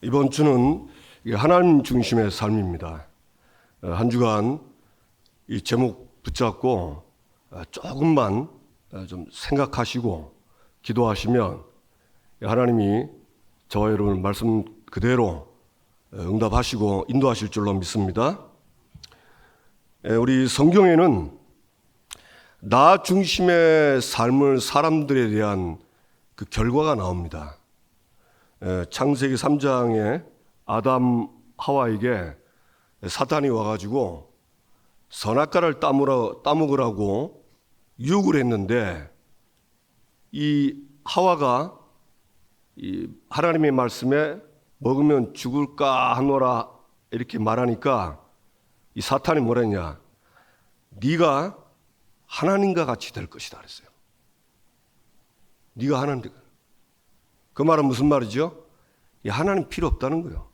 이번 주는 하나님 중심의 삶입니다. 한 주간 이 제목 붙잡고 조금만 좀 생각하시고 기도하시면 하나님이 저와 여러분 말씀 그대로 응답하시고 인도하실 줄로 믿습니다. 우리 성경에는 나 중심의 삶을 사람들에 대한 그 결과가 나옵니다. 창세기 3장에 아담 하와에게 사탄이 와가지고 선악과를 따먹으라고 유혹을 했는데 이 하와가 이 하나님의 말씀에 먹으면 죽을까 하노라 이렇게 말하니까 이 사탄이 뭐라 했냐, 네가 하나님과 같이 될 것이다 그랬어요. 네가 하나님과. 그 말은 무슨 말이죠? 하나님 필요 없다는 거예요.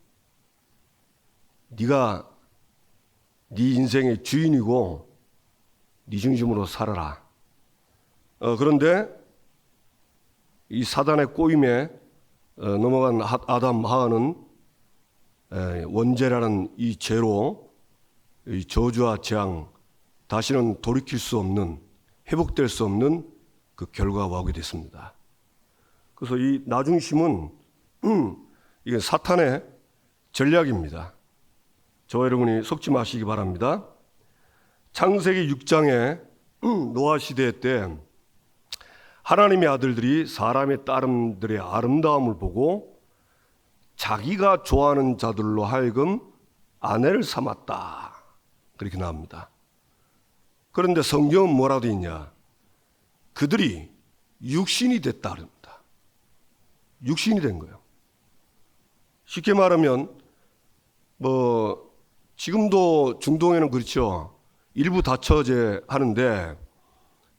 네가 네 인생의 주인이고 네 중심으로 살아라. 그런데 이 사단의 꼬임에 넘어간 아담 하와는 원죄라는 이 죄로 이 저주와 재앙, 다시는 돌이킬 수 없는, 회복될 수 없는 그 결과가 오게 됐습니다. 그래서 이 나중심은 이게 사탄의 전략입니다. 저와 여러분이 속지 마시기 바랍니다. 창세기 6장에 노아 시대 때 하나님의 아들들이 사람의 딸들의 아름다움을 보고 자기가 좋아하는 자들로 하여금 아내를 삼았다, 그렇게 나옵니다. 그런데 성경은 뭐라고 되어 있냐, 그들이 육신이 됐다 그럽니다. 육신이 된 거예요. 쉽게 말하면 지금도 중동에는 그렇죠. 일부 다처제 하는데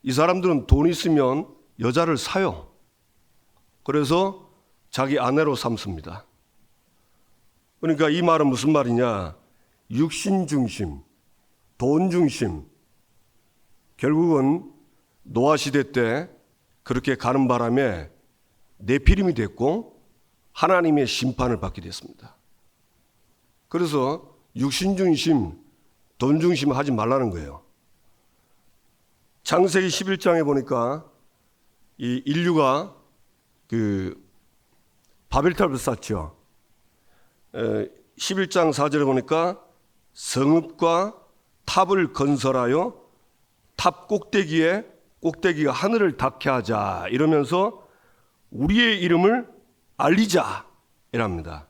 이 사람들은 돈 있으면 여자를 사요. 그래서 자기 아내로 삼습니다. 그러니까 이 말은 무슨 말이냐, 육신 중심, 돈 중심. 결국은 노아 시대 때 그렇게 가는 바람에 네피림이 됐고 하나님의 심판을 받게 됐습니다. 그래서 육신 중심, 돈 중심 하지 말라는 거예요. 창세기 11장에 보니까 이 인류가 그 바벨탑을 쌓죠. 11장 4절에 보니까 성읍과 탑을 건설하여 탑 꼭대기가 하늘을 닿게 하자 이러면서 우리의 이름을 알리자 이랍니다.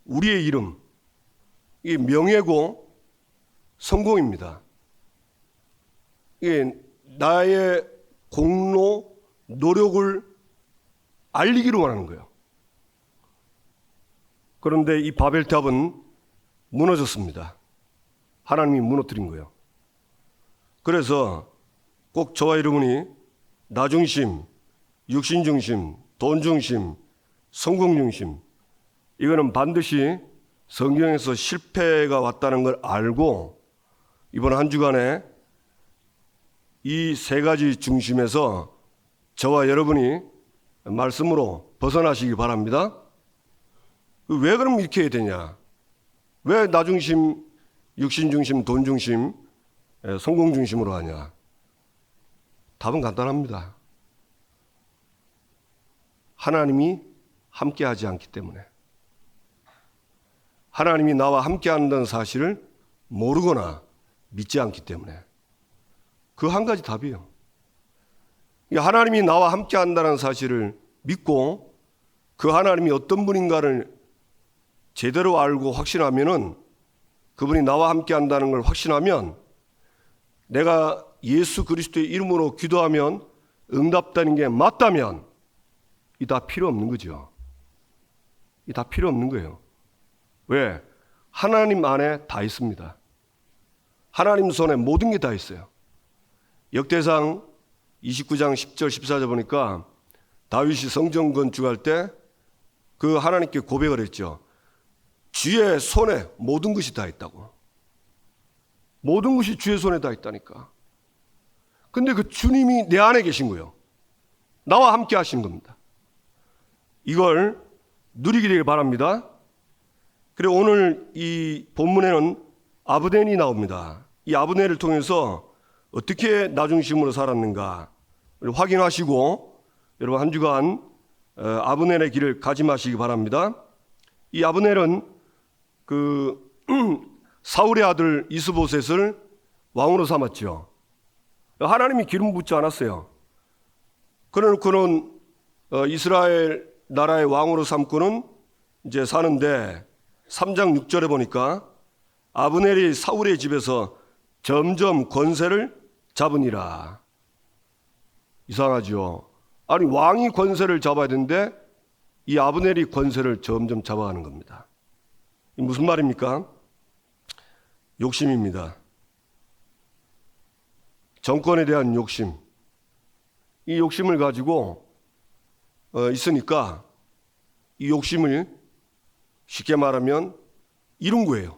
우리의 이름, 이게 명예고 성공입니다. 이게 나의 공로, 노력을 알리기로 하는 거예요. 그런데 이 바벨탑은 무너졌습니다. 하나님이 무너뜨린 거예요. 그래서 꼭 저와 여러분이 나 중심, 육신 중심, 돈 중심, 성공 중심, 이거는 반드시 성경에서 실패가 왔다는 걸 알고 이번 한 주간에 이 세 가지 중심에서 저와 여러분이 말씀으로 벗어나시기 바랍니다. 왜 그럼 이렇게 해야 되냐? 왜 나 중심, 육신 중심, 돈 중심, 성공 중심으로 하냐? 답은 간단합니다. 하나님이 함께하지 않기 때문에. 하나님이 나와 함께한다는 사실을 모르거나 믿지 않기 때문에. 그 한 가지 답이에요. 하나님이 나와 함께한다는 사실을 믿고 그 하나님이 어떤 분인가를 제대로 알고 확신하면은, 그분이 나와 함께한다는 걸 확신하면, 내가 예수 그리스도의 이름으로 기도하면 응답되는 게 맞다면 이 다 필요 없는 거죠. 이 다 필요 없는 거예요. 왜? 하나님 안에 다 있습니다. 하나님 손에 모든 게 다 있어요. 역대상 29장 10절 14절 보니까 다윗이 성전 건축할 때 그 하나님께 고백을 했죠. 주의 손에 모든 것이 다 있다고. 모든 것이 주의 손에 다 있다니까. 근데 그 주님이 내 안에 계신 거예요. 나와 함께 하신 겁니다. 이걸 누리게 되길 바랍니다. 그리고 오늘 이 본문에는 아브넬이 나옵니다. 이 아브넬을 통해서 어떻게 나 중심으로 살았는가 확인하시고 여러분 한 주간 아브넬의 길을 가짐하시기 바랍니다. 이 아브넬은 그 사울의 아들 이스보셋을 왕으로 삼았죠. 하나님이 기름 붓지 않았어요. 그러놓고는 이스라엘 나라의 왕으로 삼고는 이제 사는데 3장 6절에 보니까 아브넬이 사울의 집에서 점점 권세를 잡으니라. 이상하죠. 아니 왕이 권세를 잡아야 되는데 이 아브넬이 권세를 점점 잡아가는 겁니다. 이 무슨 말입니까? 욕심입니다. 정권에 대한 욕심. 이 욕심을 가지고 있으니까 이 욕심을 쉽게 말하면 이룬 거예요.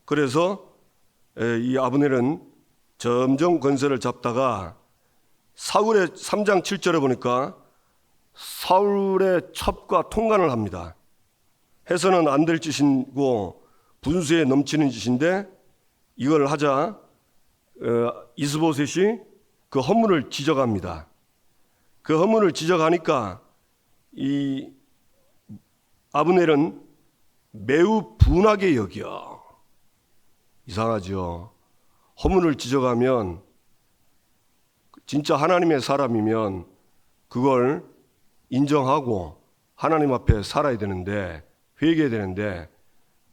그래서 이 아브넬은 점점 권세를 잡다가 사울의 3장 7절에 보니까 사울의 첩과 통관을 합니다. 해서는 안 될 짓이고 분수에 넘치는 짓인데 이걸 하자 이스보셋이 그 허물을 지적합니다. 그 허물을 지적하니까 이 아브넬은 매우 분하게 여겨. 이상하죠. 허물을 지적하면 진짜 하나님의 사람이면 그걸 인정하고 하나님 앞에 살아야 되는데 회개해야 되는데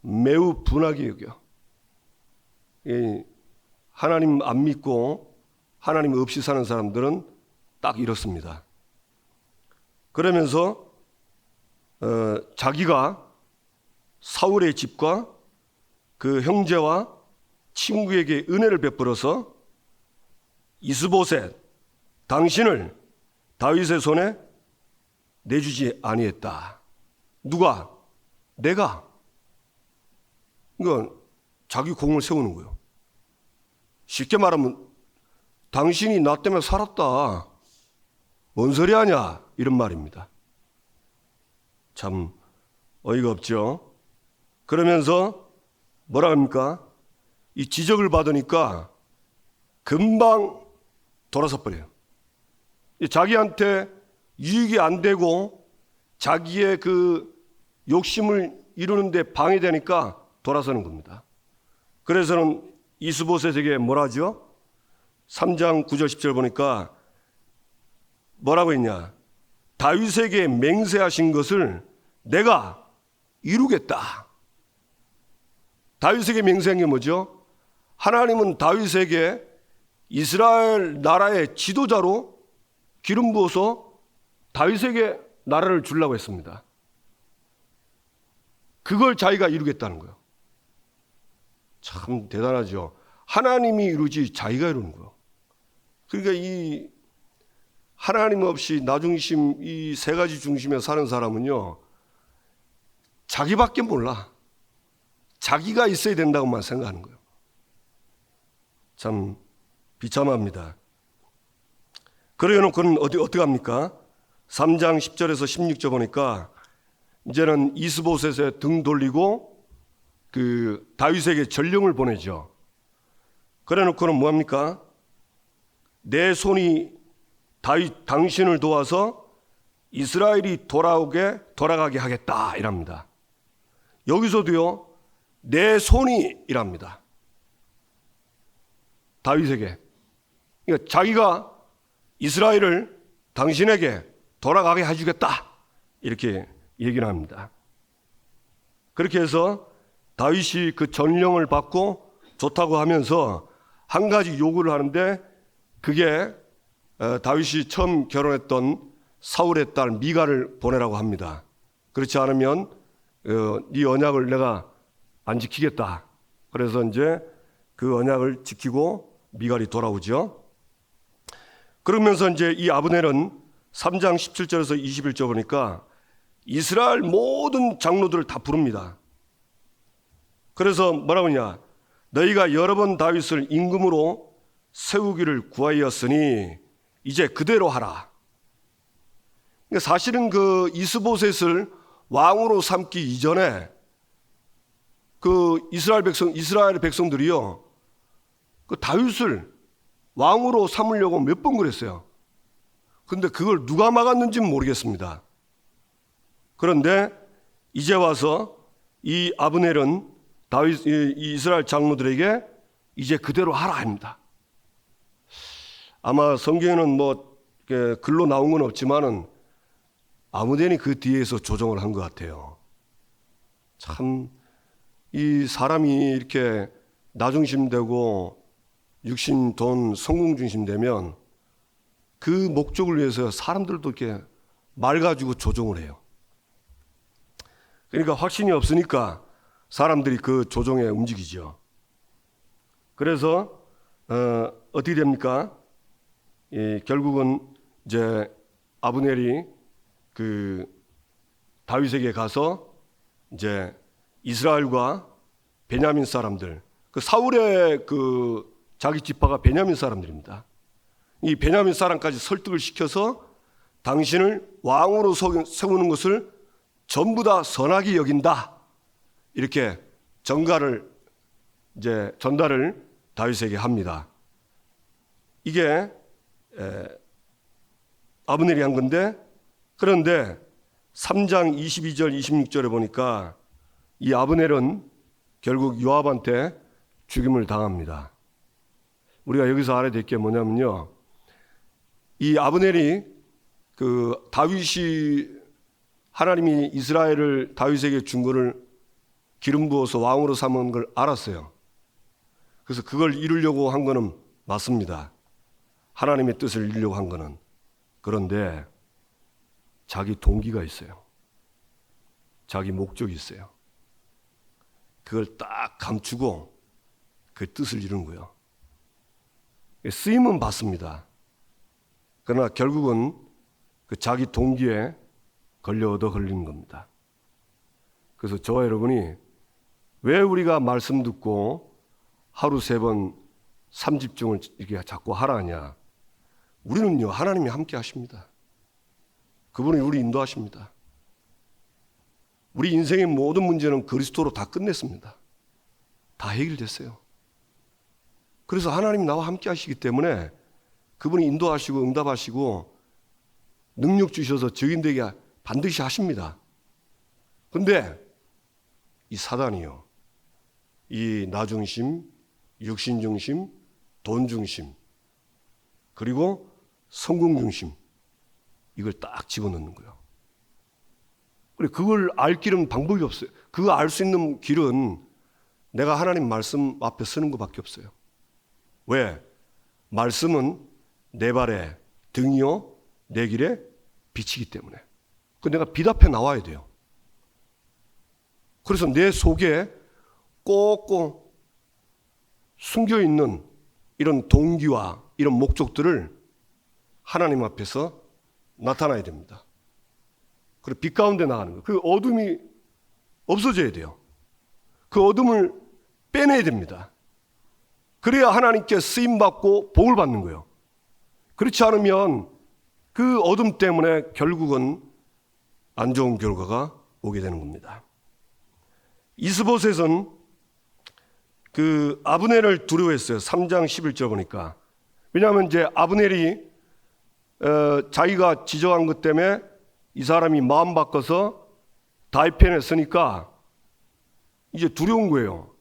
매우 분하게 여겨. 하나님 안 믿고 하나님 없이 사는 사람들은 딱 이렇습니다. 그러면서 자기가 사울의 집과 그 형제와 친구에게 은혜를 베풀어서 이스보셋 당신을 다윗의 손에 내주지 아니했다. 누가? 내가. 이건 자기 공을 세우는 거예요. 쉽게 말하면 당신이 나 때문에 살았다. 뭔 소리 하냐? 이런 말입니다. 참 어이가 없죠. 그러면서 뭐라 합니까? 이 지적을 받으니까 금방 돌아서 버려요. 자기한테 유익이 안 되고 자기의 그 욕심을 이루는데 방해되니까 돌아서는 겁니다. 그래서는 이스보셋에게 뭐라 하죠? 3장 9절 10절 보니까 뭐라고 했냐? 다윗에게 맹세하신 것을 내가 이루겠다. 다윗에게 맹세한 게 뭐죠? 하나님은 다윗에게 이스라엘 나라의 지도자로 기름 부어서 다윗에게 나라를 주려고 했습니다. 그걸 자기가 이루겠다는 거예요. 참 대단하죠. 하나님이 이루지 자기가 이루는 거예요. 그러니까 이 하나님 없이 나 중심 이 세 가지 중심에 사는 사람은요, 자기밖에 몰라. 자기가 있어야 된다고만 생각하는 거예요. 참 비참합니다. 그래 놓고는 어떻게 합니까? 3장 10절에서 16절 보니까 이제는 이스보셋에 등 돌리고 그 다윗에게 전령을 보내죠. 그래 놓고는 뭐합니까? 내 손이 다윗 당신을 도와서 이스라엘이 돌아가게 하겠다 이랍니다. 여기서도요, 내 손이 이랍니다. 다윗에게. 그러니까 자기가 이스라엘을 당신에게 돌아가게 해주겠다 이렇게 얘기를 합니다. 그렇게 해서 다윗이 그 전령을 받고 좋다고 하면서 한 가지 요구를 하는데 그게 다윗이 처음 결혼했던 사울의 딸 미갈을 보내라고 합니다. 그렇지 않으면 네 언약을 내가 안 지키겠다. 그래서 이제 그 언약을 지키고 미갈이 돌아오죠. 그러면서 이제 이 아브넬은 3장 17절에서 21절 보니까 이스라엘 모든 장로들을 다 부릅니다. 그래서 뭐라고 하냐? 너희가 여러 번 다윗을 임금으로 세우기를 구하였으니 이제 그대로 하라. 그러니까 사실은 그 이스보셋을 왕으로 삼기 이전에 그 이스라엘의 백성들이요, 그 다윗을 왕으로 삼으려고 몇 번 그랬어요. 그런데 그걸 누가 막았는지는 모르겠습니다. 그런데 이제 와서 이 아브넬은 이 이스라엘 장로들에게 이제 그대로 하라 합니다. 아마 성경에는 뭐 글로 나온 건 없지만은 아브넬이 그 뒤에서 조정을 한 것 같아요. 참 이 사람이 이렇게 나 중심 되고 육신, 돈, 성공 중심 되면 그 목적을 위해서 사람들도 이렇게 말 가지고 조종을 해요. 그러니까 확신이 없으니까 사람들이 그 조종에 움직이죠. 그래서 어떻게 됩니까? 결국은 이제 아브넬이 그 다윗에게 가서 이제 이스라엘과 베냐민 사람들, 그 사울의 그 자기 지파가 베냐민 사람들입니다. 이 베냐민 사람까지 설득을 시켜서 당신을 왕으로 세우는 것을 전부 다 선하게 여긴다. 이렇게 전달을 다윗에게 합니다. 이게 아브넬이 한 건데, 그런데 3장 22절 26절에 보니까 이 아브넬은 결국 요압한테 죽임을 당합니다. 우리가 여기서 알아야 될 게 뭐냐면요, 이 아브넬이 그 다윗이 하나님이 이스라엘을 다윗에게 준 것을 기름 부어서 왕으로 삼은 걸 알았어요. 그래서 그걸 이루려고 한 거는 맞습니다. 하나님의 뜻을 이루려고 한 거는. 그런데 자기 동기가 있어요. 자기 목적이 있어요. 그걸 딱 감추고 그 뜻을 이룬 거예요. 쓰임은 받습니다. 그러나 결국은 그 자기 동기에 얻어 걸리는 겁니다. 그래서 저와 여러분이 왜 우리가 말씀 듣고 하루 3번 3집중을 이렇게 자꾸 하라 하냐? 우리는요, 하나님이 함께 하십니다. 그분이 우리 인도하십니다. 우리 인생의 모든 문제는 그리스도로 다 끝냈습니다. 다 해결됐어요. 그래서 하나님이 나와 함께 하시기 때문에 그분이 인도하시고 응답하시고 능력 주셔서 증인되게 반드시 하십니다. 그런데 이 사단이요, 이 나 중심, 육신 중심, 돈 중심, 그리고 성공 중심, 이걸 딱 집어넣는 거예요. 그리고 그걸 알 길은 방법이 없어요. 그거 알 수 있는 길은 내가 하나님 말씀 앞에 서는 것밖에 없어요. 왜? 말씀은 내 발의 등이요 내 길에 빛이기 때문에. 그 내가 빛 앞에 나와야 돼요. 그래서 내 속에 꼭꼭 숨겨 있는 이런 동기와 이런 목적들을 하나님 앞에서 나타나야 됩니다. 그리고 빛 가운데 나가는 거예요. 그 어둠이 없어져야 돼요. 그 어둠을 빼내야 됩니다. 그래야 하나님께 쓰임받고 복을 받는 거예요. 그렇지 않으면 그 어둠 때문에 결국은 안 좋은 결과가 오게 되는 겁니다. 이스보셋은 그 아브넬을 두려워했어요. 3장 11절 보니까. 왜냐하면 이제 아브넬이 자기가 지적한 것 때문에 이 사람이 마음 바꿔서 다윗 편에 서니까 이제 두려운 거예요.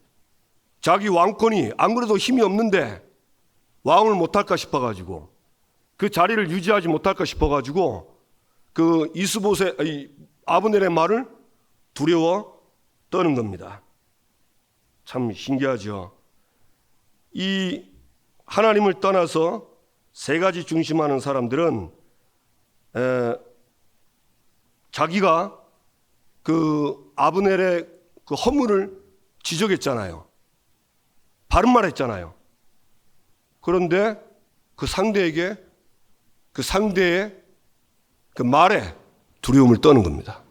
자기 왕권이 안 그래도 힘이 없는데 왕을 못할까 싶어가지고, 그 자리를 유지하지 못할까 싶어가지고 그 이스보셋 아브넬의 말을 두려워 떠는 겁니다. 참 신기하죠. 이 하나님을 떠나서 3가지 중심하는 사람들은 자기가 그 아브넬의 그 허물을 지적했잖아요. 바른 말 했잖아요. 그런데 그 상대에게 그 상대의 그 말에 두려움을 떠는 겁니다.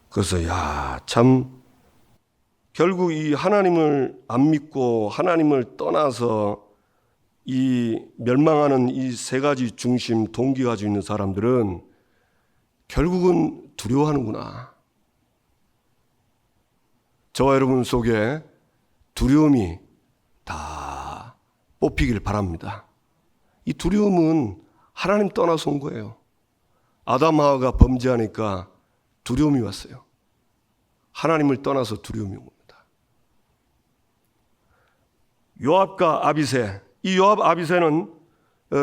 그래서 참 결국 이 하나님을 안 믿고 하나님을 떠나서 이 멸망하는 이 3가지 중심 동기 가지고 있는 사람들은 결국은 두려워하는구나. 저와 여러분 속에 두려움이 다 뽑히길 바랍니다. 이 두려움은 하나님 떠나서 온 거예요. 아담 하와가 범죄하니까 두려움이 왔어요. 하나님을 떠나서 두려움이 온 겁니다. 요압과 아비새, 이 요압 아비새는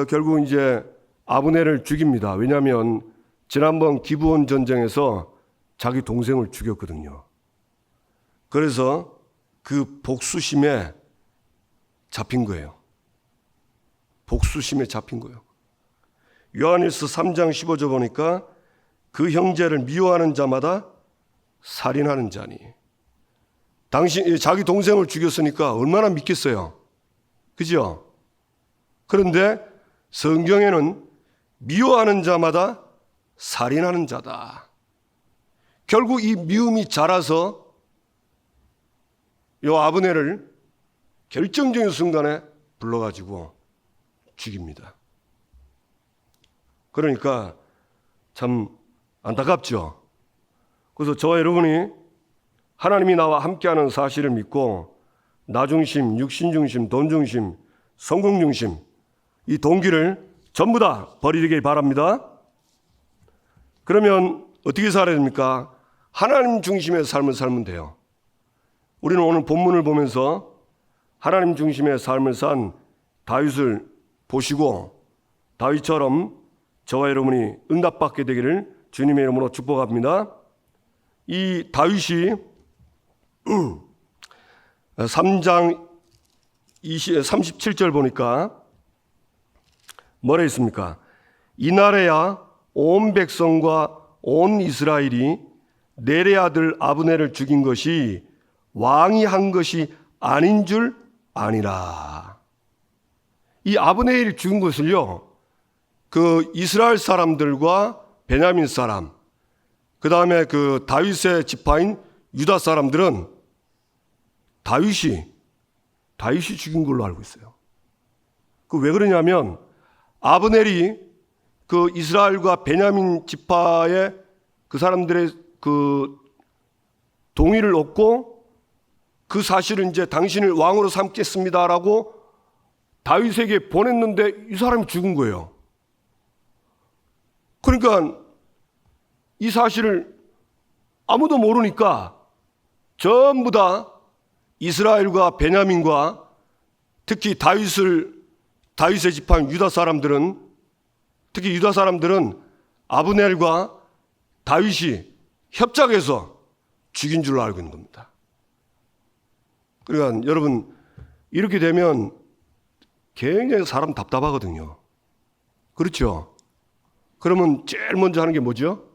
결국 이제 아브넬을 죽입니다. 왜냐하면 지난번 기브온 전쟁에서 자기 동생을 죽였거든요. 그래서 그 복수심에 잡힌 거예요. 복수심에 잡힌 거예요. 요한일서 3장 15절 보니까 그 형제를 미워하는 자마다 살인하는 자니. 자기 동생을 죽였으니까 얼마나 믿겠어요. 그죠? 그런데 성경에는 미워하는 자마다 살인하는 자다. 결국 이 미움이 자라서 요 아브넬을 결정적인 순간에 불러가지고 죽입니다. 그러니까 참 안타깝죠. 그래서 저와 여러분이 하나님이 나와 함께하는 사실을 믿고 나 중심, 육신 중심, 돈 중심, 성공 중심 이 동기를 전부 다 버리길 바랍니다. 그러면 어떻게 살아야 됩니까? 하나님 중심의 삶을 살면 돼요. 우리는 오늘 본문을 보면서 하나님 중심의 삶을 산 다윗을 보시고 다윗처럼 저와 여러분이 응답받게 되기를 주님의 이름으로 축복합니다. 이 다윗이 3장 37절 보니까 뭐라 했습니까? 이날에야 온 백성과 온 이스라엘이 넬의 아들 아브넬을 죽인 것이 왕이 한 것이 아닌 줄 아니라. 이 아브넬이 죽은 것을요, 그 이스라엘 사람들과 베냐민 사람, 그 다음에 그 다윗의 지파인 유다 사람들은 다윗이 죽인 걸로 알고 있어요. 그 왜 그러냐면 아브넬이 그 이스라엘과 베냐민 지파의 그 사람들의 그 동의를 얻고 그 사실을 이제 당신을 왕으로 삼겠습니다라고 다윗에게 보냈는데 이 사람이 죽은 거예요. 그러니까 이 사실을 아무도 모르니까 전부 다 이스라엘과 베냐민과 특히 다윗의 지파인 유다 사람들은, 특히 유다 사람들은 아브넬과 다윗이 협작해서 죽인 줄로 알고 있는 겁니다. 그러니까 여러분 이렇게 되면 굉장히 사람 답답하거든요. 그렇죠? 그러면 제일 먼저 하는 게 뭐죠?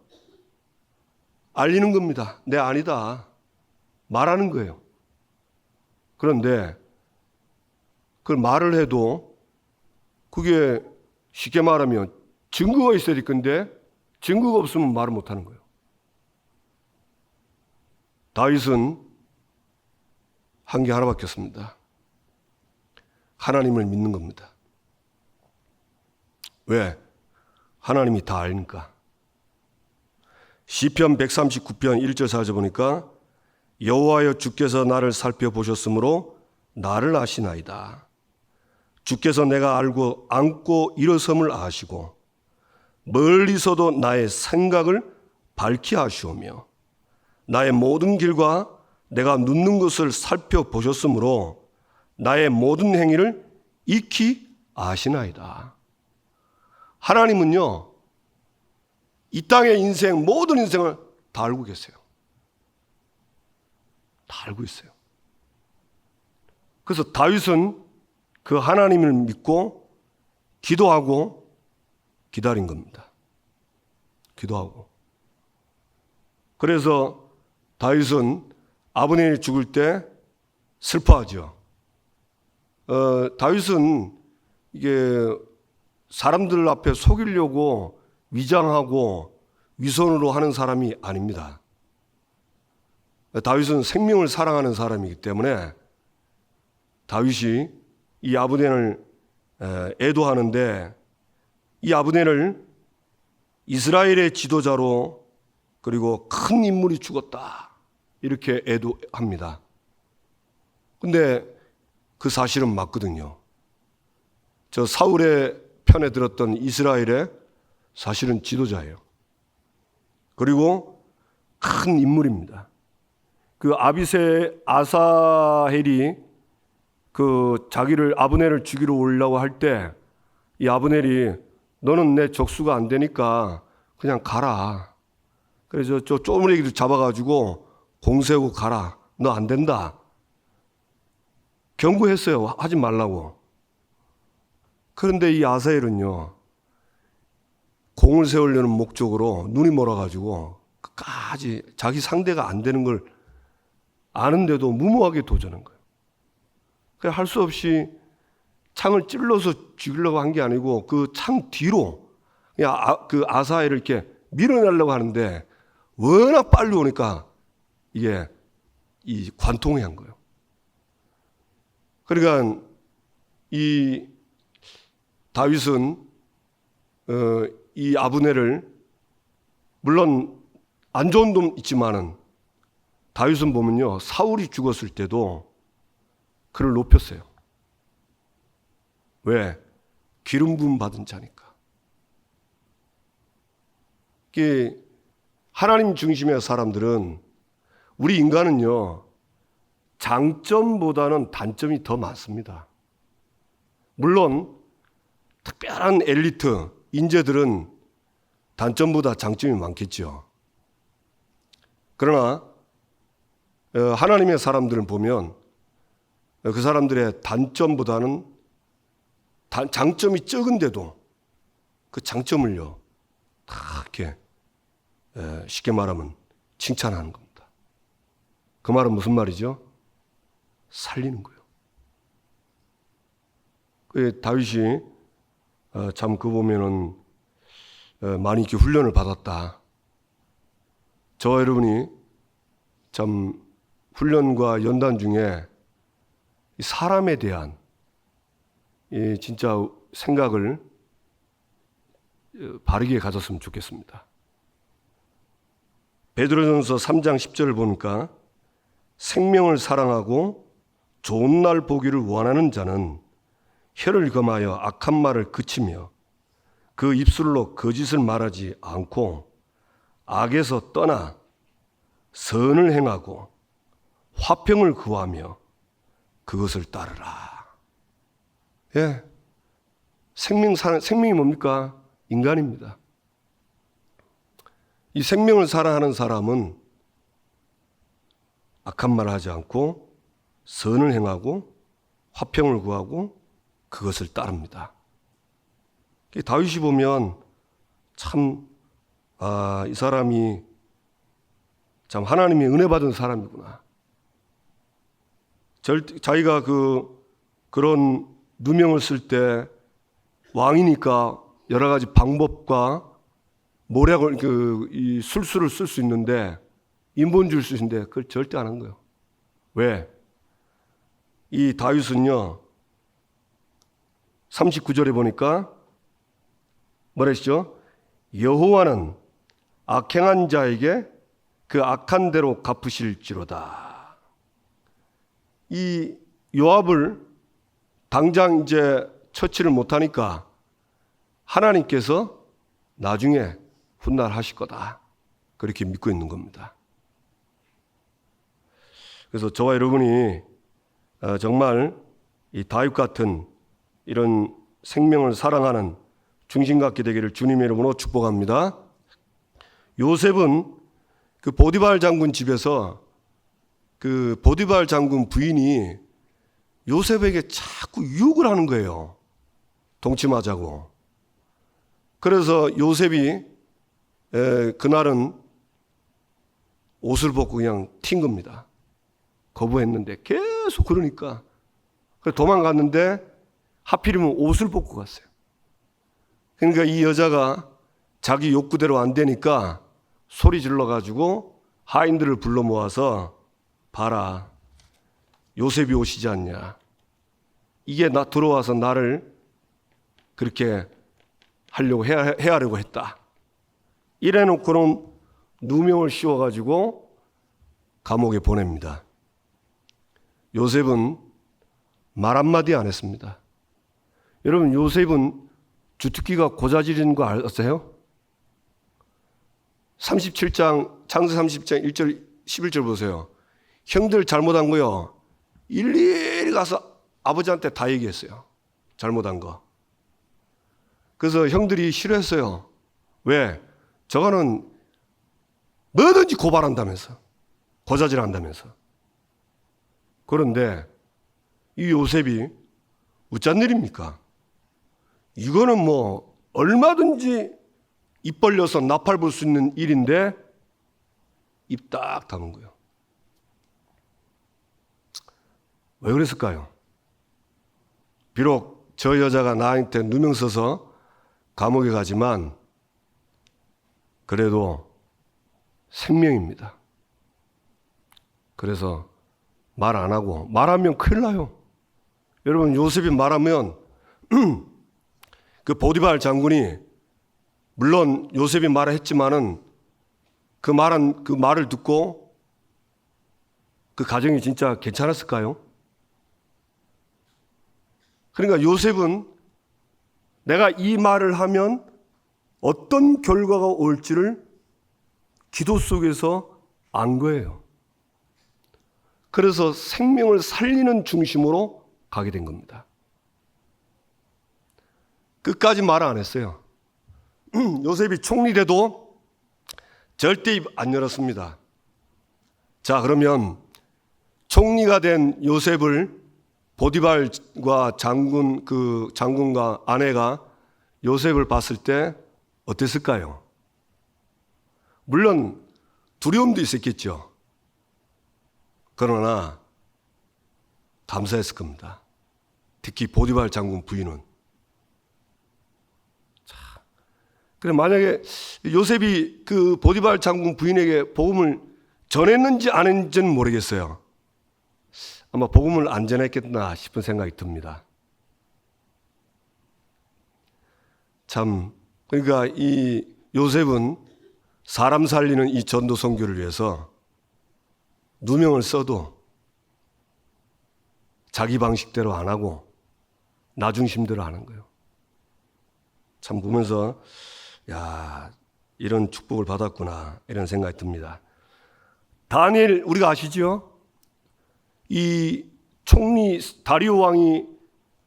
알리는 겁니다. 내 아니다. 말하는 거예요. 그런데 그걸 말을 해도 그게 쉽게 말하면 증거가 있어야 될 건데 증거가 없으면 말을 못하는 거예요. 다윗은 한 게 하나밖에 없습니다. 하나님을 믿는 겁니다. 왜? 하나님이 다 아니까. 시편 139편 1절 4절 보니까 여호와여 주께서 나를 살펴보셨으므로 나를 아시나이다. 주께서 내가 알고 안고 일어섬을 아시고 멀리서도 나의 생각을 밝히 아시오며 나의 모든 길과 내가 눕는 것을 살펴보셨으므로 나의 모든 행위를 익히 아시나이다. 하나님은요, 이 땅의 인생, 모든 인생을 다 알고 계세요. 다 알고 있어요. 그래서 다윗은 그 하나님을 믿고 기도하고 기다린 겁니다. 기도하고. 그래서 다윗은 아브넬이 죽을 때 슬퍼하죠. 다윗은 이게 사람들 앞에 속이려고 위장하고 위선으로 하는 사람이 아닙니다. 다윗은 생명을 사랑하는 사람이기 때문에 다윗이 이 아브넬을 애도하는데 이 아브넬을 이스라엘의 지도자로 그리고 큰 인물이 죽었다. 이렇게 애도합니다. 근데 그 사실은 맞거든요. 저 사울의 편에 들었던 이스라엘의 사실은 지도자예요. 그리고 큰 인물입니다. 그 아사헬이 그 자기를 아브넬을 죽이러 오려고 할 때 이 아브넬이 너는 내 적수가 안 되니까 그냥 가라. 그래서 저 쪼무레기를 잡아가지고 공세하고 가라. 너 안 된다. 경고했어요. 하지 말라고. 그런데 이 아사헬은요, 공을 세우려는 목적으로 눈이 멀어가지고 끝까지 자기 상대가 안 되는 걸 아는데도 무모하게 도전한 거예요. 그냥 할 수 없이 창을 찔러서 죽이려고 한 게 아니고 그 창 뒤로 그냥 그 아사헬을 이렇게 밀어내려고 하는데 워낙 빨리 오니까 이게 이 관통이 한 거예요. 그러니까 이 다윗은 이 아브넬을 물론 안 좋은 점 있지만은 다윗은 보면요 사울이 죽었을 때도 그를 높였어요. 왜? 기름 부음 받은 자니까. 하나님 중심의 사람들은 우리 인간은요 장점보다는 단점이 더 많습니다. 물론 특별한 엘리트 인재들은 단점보다 장점이 많겠죠. 그러나 하나님의 사람들을 보면 그 사람들의 단점보다는 장점이 적은데도 그 장점을요 다 이렇게 쉽게 말하면 칭찬하는 겁니다. 그 말은 무슨 말이죠? 살리는 거예요. 다윗이 참 그 보면은 많이 이렇게 훈련을 받았다. 저와 여러분이 참 훈련과 연단 중에 사람에 대한 진짜 생각을 바르게 가졌으면 좋겠습니다. 베드로전서 3장 10절을 보니까 생명을 사랑하고 좋은 날 보기를 원하는 자는 혀를 금하여 악한 말을 그치며 그 입술로 거짓을 말하지 않고 악에서 떠나 선을 행하고 화평을 구하며 그것을 따르라. 예, 생명이 뭡니까? 인간입니다. 이 생명을 사랑하는 사람은 악한 말을 하지 않고 선을 행하고 화평을 구하고 그것을 따릅니다. 다윗이 보면 참, 이 사람이 참 하나님의 은혜 받은 사람이구나. 자기가 그런 누명을 쓸 때 왕이니까 여러 가지 방법과 모략을 이 술수를 쓸 수 있는데 인본주의를 쓸 수 있는데 그걸 절대 안 한 거예요. 왜? 이 다윗은요 39절에 보니까 뭐라 했죠? 여호와는 악행한 자에게 그 악한 대로 갚으실지로다. 이 요압을 당장 이제 처치를 못하니까 하나님께서 나중에 훗날 하실 거다. 그렇게 믿고 있는 겁니다. 그래서 저와 여러분이 정말 이 다윗 같은 이런 생명을 사랑하는 중심 갖게 되기를 주님의 이름으로 축복합니다. 요셉은 그 보디발 장군 집에서 그 보디발 장군 부인이 요셉에게 자꾸 유혹을 하는 거예요. 동침하자고. 그래서 요셉이 그날은 옷을 벗고 그냥 튄 겁니다. 거부했는데 계속 그러니까 도망갔는데 하필이면 옷을 벗고 갔어요. 그러니까 이 여자가 자기 욕구대로 안 되니까 소리 질러가지고 하인들을 불러 모아서 봐라, 요셉이 오시지 않냐. 이게 나 들어와서 나를 그렇게 해하려고 했다. 이래놓고는 누명을 씌워가지고 감옥에 보냅니다. 요셉은 말 한마디 안 했습니다. 여러분, 요셉은 주특기가 고자질인 거 아세요? 37장, 창세 30장 1절, 11절 보세요. 형들 잘못한 거요. 일일이 가서 아버지한테 다 얘기했어요. 잘못한 거. 그래서 형들이 싫어했어요. 왜? 저거는 뭐든지 고발한다면서. 고자질한다면서. 그런데 이 요셉이 어쩐 일입니까? 이거는 뭐 얼마든지 입 벌려서 나팔 불 수 있는 일인데 입 딱 다문 거예요. 왜 그랬을까요? 비록 저 여자가 나한테 누명 써서 감옥에 가지만 그래도 생명입니다. 그래서 말 안 하고, 말하면 큰일 나요. 여러분, 요셉이 말하면 그 보디발 장군이 물론 요셉이 말을 했지만은 그 말을 듣고 그 가정이 진짜 괜찮았을까요? 그러니까 요셉은 내가 이 말을 하면 어떤 결과가 올지를 기도 속에서 안 거예요. 그래서 생명을 살리는 중심으로 가게 된 겁니다. 끝까지 말 안 했어요. 요셉이 총리돼도 절대 입 안 열었습니다. 자, 그러면 총리가 된 요셉을 보디발과 장군과 아내가 요셉을 봤을 때 어땠을까요? 물론 두려움도 있었겠죠. 그러나 감사했을 겁니다. 특히 보디발 장군 부인은. 그래, 만약에 요셉이 그 보디발 장군 부인에게 복음을 전했는지 안 했는지는 모르겠어요. 아마 복음을 안 전했겠나 싶은 생각이 듭니다. 참, 그러니까 이 요셉은 사람 살리는 이 전도 선교를 위해서 누명을 써도 자기 방식대로 안 하고 나 중심대로 하는 거예요. 참 보면서 야, 이런 축복을 받았구나 이런 생각이 듭니다. 다니엘 우리가 아시죠? 이 총리 다리오 왕이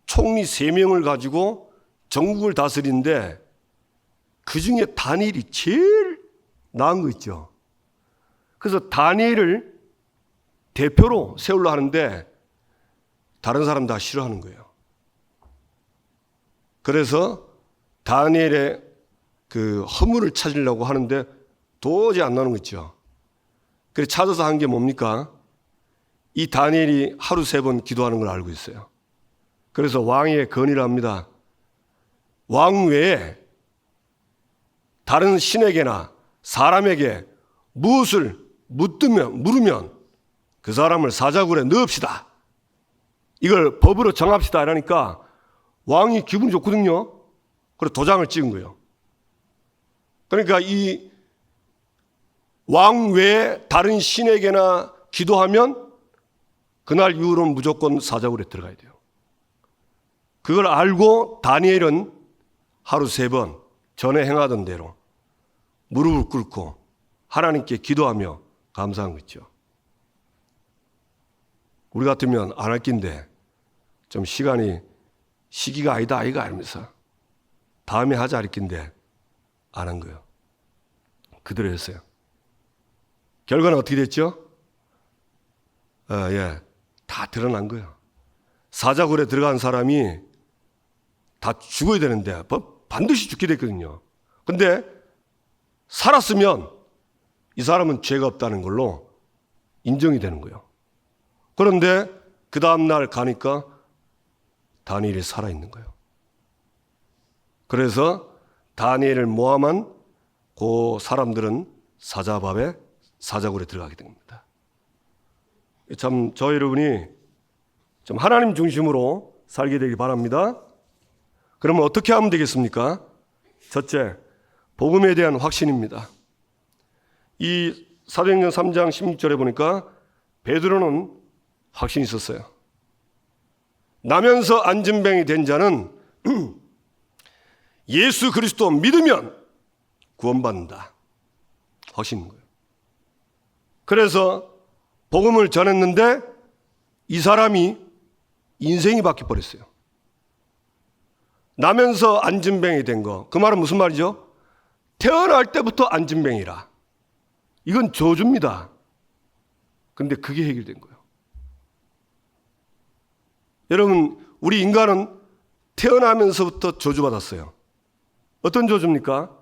총리 3명을 가지고 전국을 다스리는데 그중에 다니엘이 제일 나은 거 있죠. 그래서 다니엘을 대표로 세우려 하는데 다른 사람 다 싫어하는 거예요. 그래서 다니엘의 그 허물을 찾으려고 하는데 도저히 안 나오는 거 있죠. 그래서 찾아서 한 게 뭡니까? 이 다니엘이 하루 3번 기도하는 걸 알고 있어요. 그래서 왕에게 건의를 합니다. 왕 외에 다른 신에게나 사람에게 무엇을 물으면 그 사람을 사자굴에 넣읍시다. 이걸 법으로 정합시다. 이러니까 왕이 기분이 좋거든요. 그래서 도장을 찍은 거예요. 그러니까 이 왕 외에 다른 신에게나 기도하면 그날 이후로는 무조건 사자굴에 들어가야 돼요. 그걸 알고 다니엘은 하루 3번 전에 행하던 대로 무릎을 꿇고 하나님께 기도하며 감사한 거 있죠. 우리 같으면 안 할 낀데 좀 시기가 아니다 이러면서 다음에 하자 할 낀데 안 한 거예요. 그대로 했어요. 결과는 어떻게 됐죠? 다 드러난 거예요. 사자굴에 들어간 사람이 다 죽어야 되는데 반드시 죽게 됐거든요. 근데 살았으면 이 사람은 죄가 없다는 걸로 인정이 되는 거예요. 그런데 그 다음날 가니까 다니엘이 살아있는 거예요. 그래서 다니엘을 모함한 그 사람들은 사자굴에 들어가게 됩니다. 참 저 여러분이 좀 하나님 중심으로 살게 되길 바랍니다. 그러면 어떻게 하면 되겠습니까? 첫째, 복음에 대한 확신입니다. 이 사도행전 3장 16절에 보니까 베드로는 확신이 있었어요. 나면서 안진뱅이 된 자는 예수 그리스도 믿으면 구원받는다. 확신인 거예요. 그래서 복음을 전했는데 이 사람이 인생이 바뀌어 버렸어요. 나면서 안진뱅이 된 거. 그 말은 무슨 말이죠? 태어날 때부터 안진뱅이라. 이건 저주입니다. 근데 그게 해결된 거예요. 여러분, 우리 인간은 태어나면서부터 저주받았어요. 어떤 저주입니까?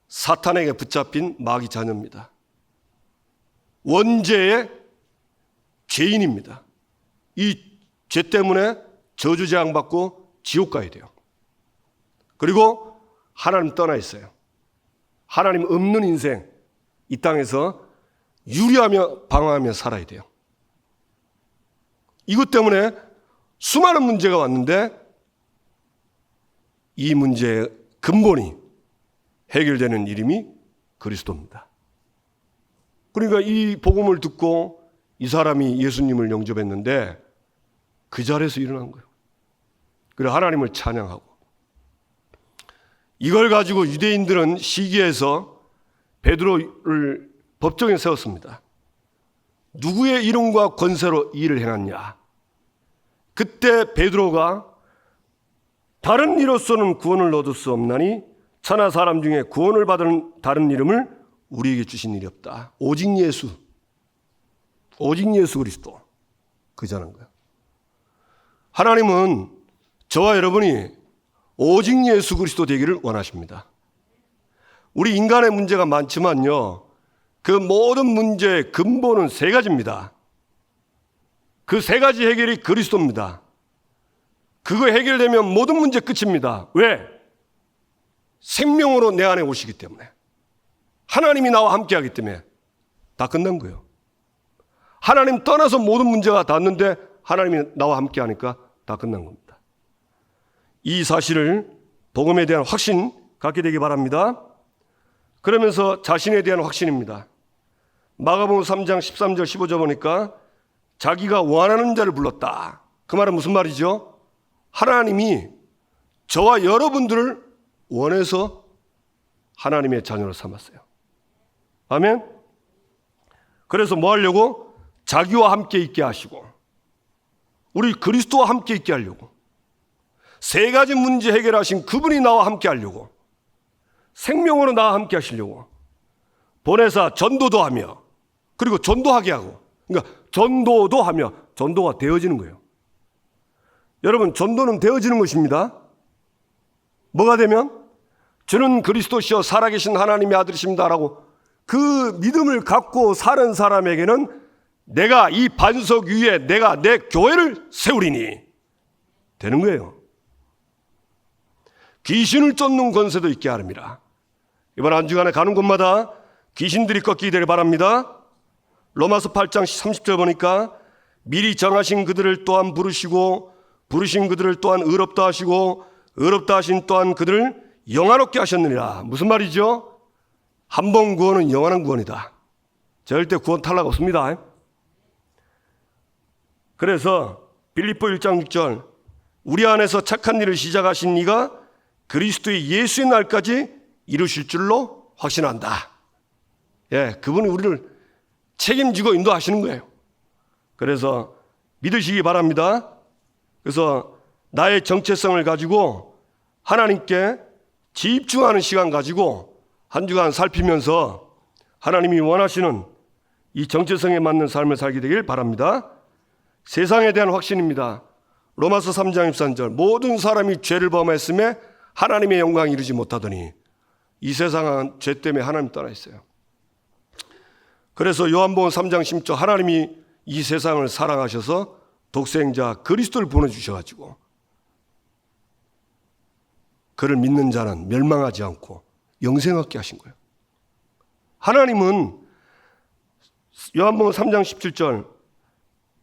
사탄에게 붙잡힌 마귀 자녀입니다. 원죄의 죄인입니다. 이 죄 때문에 저주재앙받고 지옥 가야 돼요. 그리고 하나님 떠나 있어요. 하나님 없는 인생, 이 땅에서 유리하며 방황하며 살아야 돼요. 이것 때문에 수많은 문제가 왔는데 이 문제의 근본이 해결되는 이름이 그리스도입니다. 그러니까 이 복음을 듣고 이 사람이 예수님을 영접했는데 그 자리에서 일어난 거예요. 그래 하나님을 찬양하고, 이걸 가지고 유대인들은 시기에서 베드로를 법정에 세웠습니다. 누구의 이름과 권세로 이 일을 행했냐? 그때 베드로가 다른 이로서는 구원을 얻을 수 없나니 천하 사람 중에 구원을 받은 다른 이름을 우리에게 주신 일이 없다. 오직 예수 그리스도. 그자는 거예요. 하나님은 저와 여러분이 오직 예수 그리스도 되기를 원하십니다. 우리 인간의 문제가 많지만요, 그 모든 문제의 근본은 세 가지입니다. 그 세 가지 해결이 그리스도입니다. 그거 해결되면 모든 문제 끝입니다. 왜? 생명으로 내 안에 오시기 때문에, 하나님이 나와 함께하기 때문에 다 끝난 거예요. 하나님 떠나서 모든 문제가 닿았는데 하나님이 나와 함께하니까 다 끝난 겁니다. 이 사실을 복음에 대한 확신 갖게 되기 바랍니다. 그러면서 자신에 대한 확신입니다. 마가복음 3장 13절 15절 보니까 자기가 원하는 자를 불렀다. 그 말은 무슨 말이죠? 하나님이 저와 여러분들을 원해서 하나님의 자녀로 삼았어요. 아멘. 그래서 뭐 하려고? 자기와 함께 있게 하시고, 우리 그리스도와 함께 있게 하려고, 세 가지 문제 해결하신 그분이 나와 함께 하려고, 생명으로 나와 함께 하시려고 보내사 전도도 하며, 그리고 전도하게 하고, 그러니까 전도도 하며 전도가 되어지는 거예요. 여러분, 전도는 되어지는 것입니다. 뭐가 되면? 저는 그리스도시여 살아계신 하나님의 아들이십니다라고 그 믿음을 갖고 사는 사람에게는 내가 이 반석 위에 내가 내 교회를 세우리니 되는 거예요. 귀신을 쫓는 권세도 있게 하렵니다. 이번 한 주간에 가는 곳마다 귀신들이 꺾이게 되길 바랍니다. 로마서 8장 30절 보니까 미리 정하신 그들을 또한 부르시고 부르신 그들을 또한 의롭다 하시고 의롭다 하신 또한 그들을 영화롭게 하셨느니라. 무슨 말이죠? 한 번 구원은 영원한 구원이다. 절대 구원 탈락 없습니다. 그래서 빌립보 1장 6절 우리 안에서 착한 일을 시작하신 이가 그리스도의 예수의 날까지 이루실 줄로 확신한다. 예, 그분이 우리를 책임지고 인도하시는 거예요. 그래서 믿으시기 바랍니다. 그래서 나의 정체성을 가지고 하나님께 집중하는 시간 가지고 한 주간 살피면서 하나님이 원하시는 이 정체성에 맞는 삶을 살게 되길 바랍니다. 세상에 대한 확신입니다. 로마서 3장 23절 모든 사람이 죄를 범했음에 하나님의 영광을 이루지 못하더니 이 세상은 죄 때문에 하나님 떠나 있어요. 그래서 요한복음 3장 10절 하나님이 이 세상을 사랑하셔서 독생자 그리스도를 보내주셔가지고 그를 믿는 자는 멸망하지 않고 영생 얻게 하신 거예요. 하나님은 요한복음 3장 17절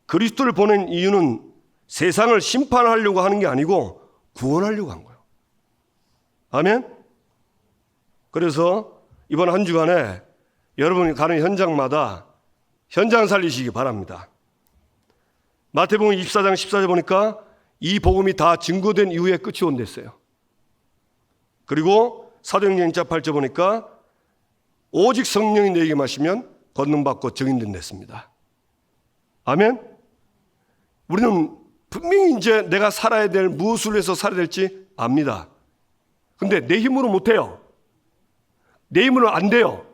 그리스도를 보낸 이유는 세상을 심판하려고 하는 게 아니고 구원하려고 한 거예요. 아멘? 그래서 이번 한 주간에 여러분이 가는 현장마다 현장 살리시기 바랍니다. 마태복음 24장 14절 보니까 이 복음이 다 증거된 이후에 끝이 온댔어요. 그리고 사도행전 1장 8절 보니까 오직 성령이 너에게 마시면 권능받고 증인된댔습니다. 아멘. 우리는 분명히 이제 내가 살아야 될, 무엇을 위해서 살아야 될지 압니다. 근데 내 힘으로 못해요. 내 힘으로 안 돼요.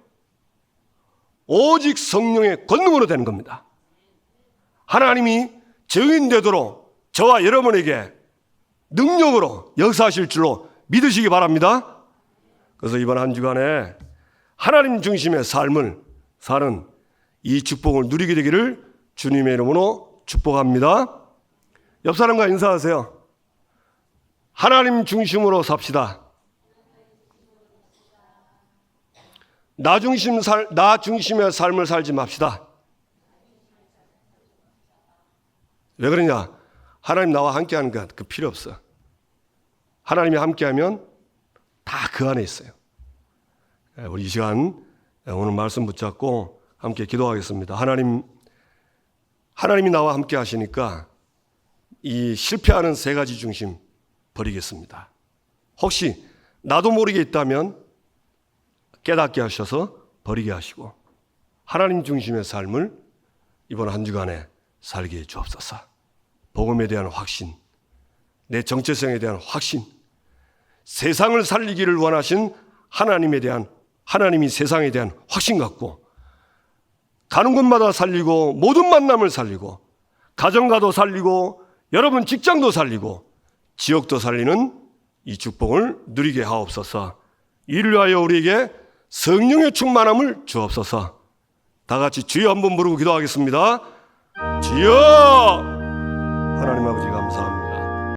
오직 성령의 권능으로 되는 겁니다. 하나님이 증인되도록 저와 여러분에게 능력으로 역사하실 줄로 믿으시기 바랍니다. 그래서 이번 한 주간에 하나님 중심의 삶을 사는 이 축복을 누리게 되기를 주님의 이름으로 축복합니다. 옆 사람과 인사하세요. 하나님 중심으로 삽시다. 나 중심의 삶을 살지 맙시다. 왜 그러냐? 하나님 나와 함께하는 것 그 필요 없어. 하나님이 함께하면 다 그 안에 있어요. 우리 이 시간 오늘 말씀 붙잡고 함께 기도하겠습니다. 하나님이 나와 함께 하시니까 이 실패하는 세 가지 중심 버리겠습니다. 혹시 나도 모르게 있다면 깨닫게 하셔서 버리게 하시고 하나님 중심의 삶을 이번 한 주간에 살게 해 주옵소서. 복음에 대한 확신, 내 정체성에 대한 확신, 세상을 살리기를 원하신 하나님이 세상에 대한 확신 갖고 가는 곳마다 살리고 모든 만남을 살리고 가정가도 살리고 여러분 직장도 살리고 지역도 살리는 이 축복을 누리게 하옵소서. 이를 위하여 우리에게 성령의 충만함을 주옵소서. 다 같이 주여 한번 부르고 기도하겠습니다. 주여! 하나님 아버지 감사합니다.